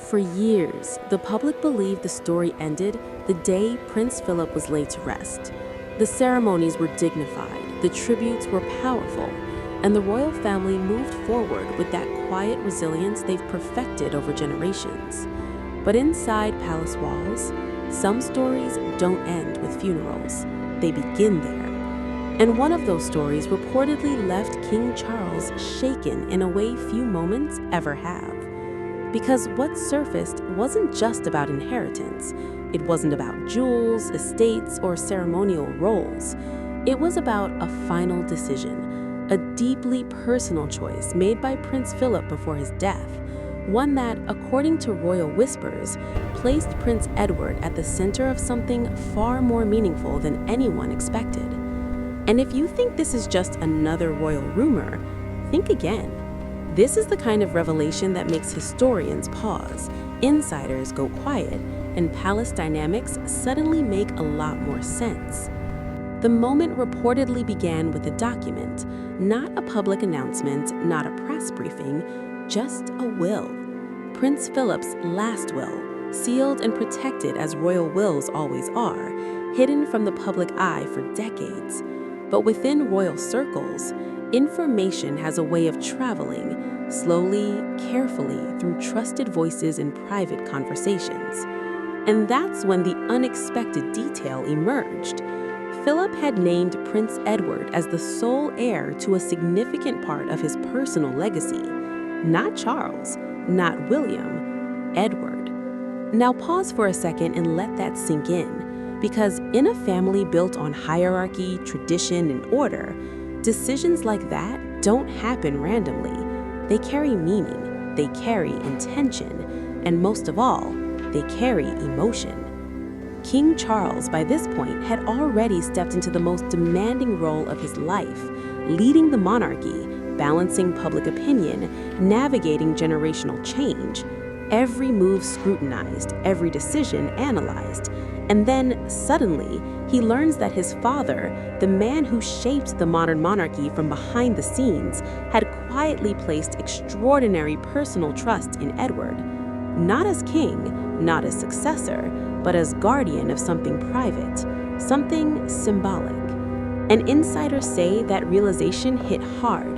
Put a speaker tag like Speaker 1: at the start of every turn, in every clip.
Speaker 1: For years, the public believed the story ended the day Prince Philip was laid to rest. The ceremonies were dignified, the tributes were powerful, and the royal family moved forward with that quiet resilience they've perfected over generations. But inside palace walls, some stories don't end with funerals. They begin there. And one of those stories reportedly left King Charles shaken in a way few moments ever have. Because what surfaced wasn't just about inheritance. It wasn't about jewels, estates, or ceremonial roles. It was about a final decision, a deeply personal choice made by Prince Philip before his death, one that, according to royal whispers, placed Prince Edward at the center of something far more meaningful than anyone expected. And if you think this is just another royal rumor, think again. This is the kind of revelation that makes historians pause, insiders go quiet, and palace dynamics suddenly make a lot more sense. The moment reportedly began with a document, not a public announcement, not a press briefing, just a will. Prince Philip's last will, sealed and protected as royal wills always are, hidden from the public eye for decades. But within royal circles, information has a way of traveling slowly, carefully through trusted voices and private conversations. And that's when the unexpected detail emerged. Philip had named Prince Edward as the sole heir to a significant part of his personal legacy. Not Charles, not William, Edward. Now pause for a second and let that sink in, because in a family built on hierarchy, tradition, and order, decisions like that don't happen randomly. They carry meaning, they carry intention, and most of all, they carry emotion. King Charles, by this point, had already stepped into the most demanding role of his life, leading the monarchy, balancing public opinion, navigating generational change, every move scrutinized, every decision analyzed. And then, suddenly, he learns that his father, the man who shaped the modern monarchy from behind the scenes, had quietly placed extraordinary personal trust in Edward. Not as king, not as successor, but as guardian of something private, something symbolic. And insiders say that realization hit hard.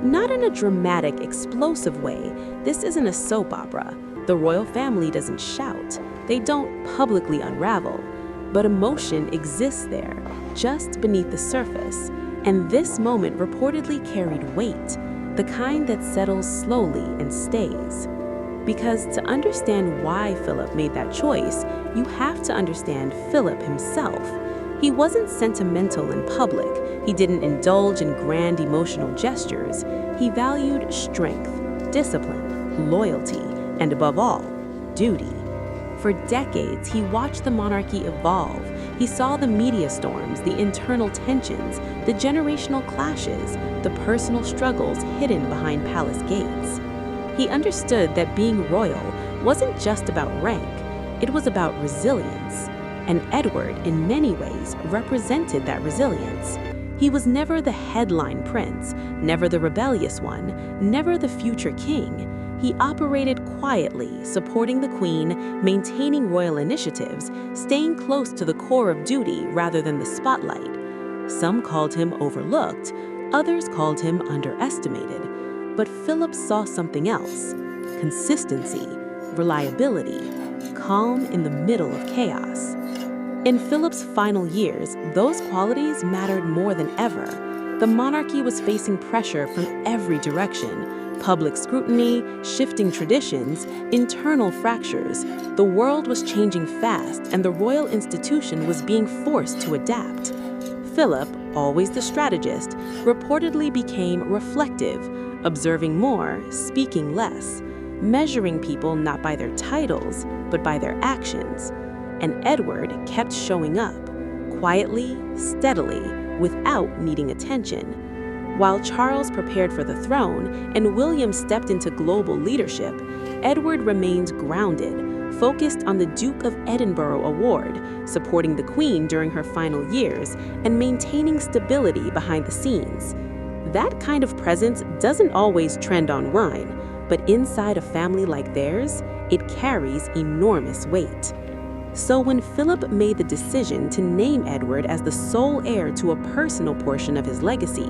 Speaker 1: Not in a dramatic, explosive way. This isn't a soap opera. The royal family doesn't shout. They don't publicly unravel. But emotion exists there, just beneath the surface. And this moment reportedly carried weight, the kind that settles slowly and stays. Because to understand why Philip made that choice, you have to understand Philip himself. He wasn't sentimental in public. He didn't indulge in grand emotional gestures. He valued strength, discipline, loyalty, and above all, duty. For decades, he watched the monarchy evolve. He saw the media storms, the internal tensions, the generational clashes, the personal struggles hidden behind palace gates. He understood that being royal wasn't just about rank, it was about resilience. And Edward, in many ways, represented that resilience. He was never the headline prince, never the rebellious one, never the future king. He operated quietly, supporting the queen, maintaining royal initiatives, staying close to the core of duty rather than the spotlight. Some called him overlooked, others called him underestimated. But Philip saw something else: consistency, reliability, calm in the middle of chaos. In Philip's final years, those qualities mattered more than ever. The monarchy was facing pressure from every direction: public scrutiny, shifting traditions, internal fractures. The world was changing fast, and the royal institution was being forced to adapt. Philip, always the strategist, reportedly became reflective, observing more, speaking less, measuring people not by their titles, but by their actions. And Edward kept showing up, quietly, steadily, without needing attention. While Charles prepared for the throne and William stepped into global leadership, Edward remained grounded, focused on the Duke of Edinburgh Award, supporting the Queen during her final years, and maintaining stability behind the scenes. That kind of presence doesn't always trend online, but inside a family like theirs, it carries enormous weight. So when Philip made the decision to name Edward as the sole heir to a personal portion of his legacy,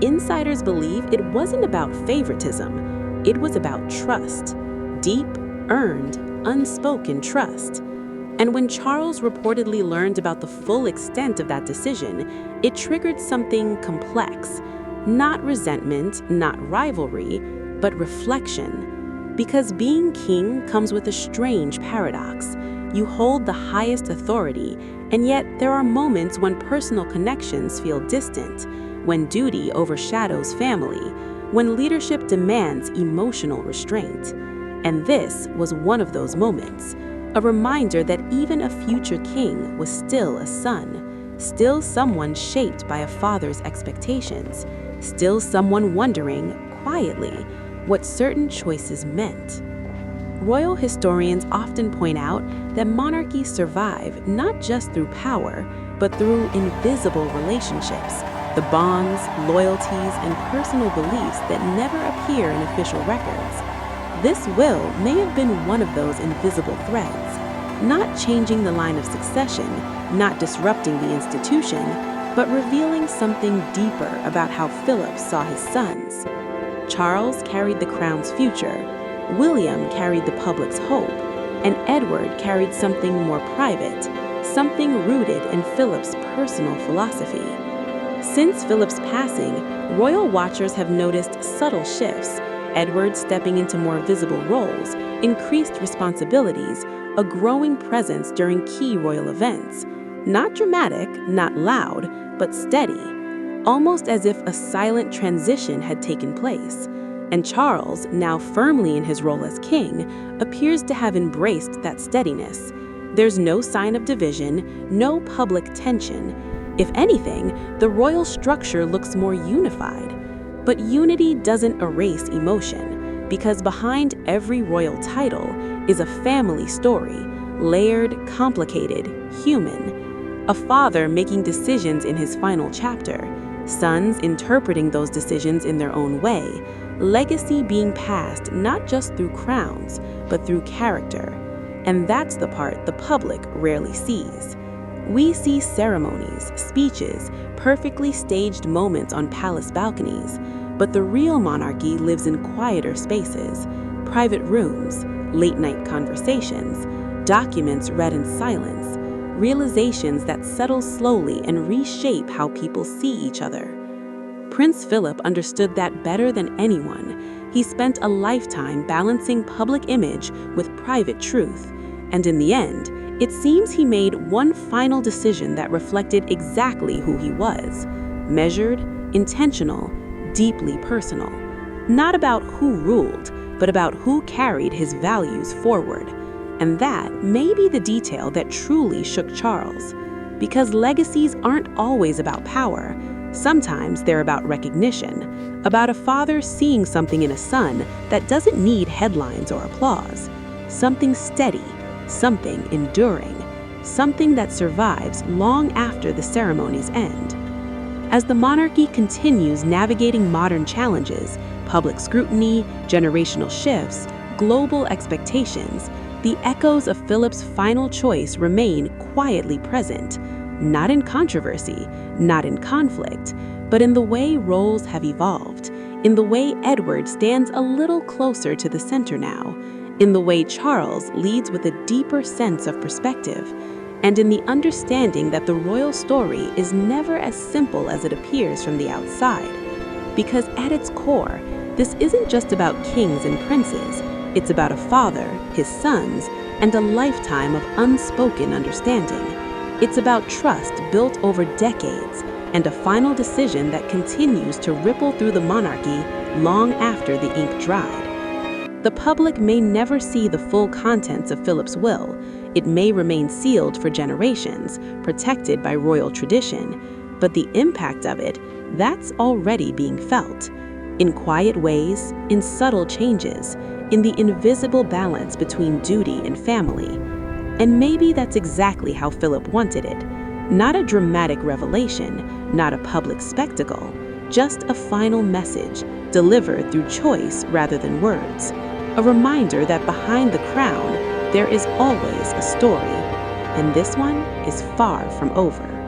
Speaker 1: insiders believe it wasn't about favoritism, it was about trust. Deep, earned, unspoken trust. And when Charles reportedly learned about the full extent of that decision, it triggered something complex. Not resentment, not rivalry, but reflection. Because being king comes with a strange paradox. You hold the highest authority, and yet there are moments when personal connections feel distant, when duty overshadows family, when leadership demands emotional restraint. And this was one of those moments, a reminder that even a future king was still a son, still someone shaped by a father's expectations, still someone wondering, quietly, what certain choices meant. Royal historians often point out that monarchies survive not just through power, but through invisible relationships, the bonds, loyalties, and personal beliefs that never appear in official records. This will may have been one of those invisible threads, not changing the line of succession, not disrupting the institution, but revealing something deeper about how Philip saw his sons. Charles carried the crown's future, William carried the public's hope, and Edward carried something more private, something rooted in Philip's personal philosophy. Since Philip's passing, royal watchers have noticed subtle shifts, Edward stepping into more visible roles, increased responsibilities, a growing presence during key royal events. Not dramatic, not loud, but steady, almost as if a silent transition had taken place. And Charles, now firmly in his role as king, appears to have embraced that steadiness. There's no sign of division, no public tension. If anything, the royal structure looks more unified. But unity doesn't erase emotion, because behind every royal title is a family story, layered, complicated, human. A father making decisions in his final chapter, sons interpreting those decisions in their own way, legacy being passed not just through crowns, but through character. And that's the part the public rarely sees. We see ceremonies, speeches, perfectly staged moments on palace balconies, but the real monarchy lives in quieter spaces, private rooms, late-night conversations, documents read in silence, realizations that settle slowly and reshape how people see each other. Prince Philip understood that better than anyone. He spent a lifetime balancing public image with private truth, and in the end, it seems he made one final decision that reflected exactly who he was: measured, intentional, deeply personal. Not about who ruled, but about who carried his values forward. And that may be the detail that truly shook Charles. Because legacies aren't always about power. Sometimes they're about recognition, about a father seeing something in a son that doesn't need headlines or applause. Something steady, something enduring, something that survives long after the ceremonies end. As the monarchy continues navigating modern challenges, public scrutiny, generational shifts, global expectations, the echoes of Philip's final choice remain quietly present, not in controversy, not in conflict, but in the way roles have evolved, in the way Edward stands a little closer to the center now, in the way Charles leads with a deeper sense of perspective, and in the understanding that the royal story is never as simple as it appears from the outside. Because at its core, this isn't just about kings and princes, it's about a father, his sons, and a lifetime of unspoken understanding. It's about trust built over decades, and a final decision that continues to ripple through the monarchy long after the ink dried. The public may never see the full contents of Philip's will. It may remain sealed for generations, protected by royal tradition, but the impact of it, that's already being felt. In quiet ways, in subtle changes, in the invisible balance between duty and family. And maybe that's exactly how Philip wanted it. Not a dramatic revelation, not a public spectacle, just a final message delivered through choice rather than words, a reminder that behind the crown there is always a story, and this one is far from over.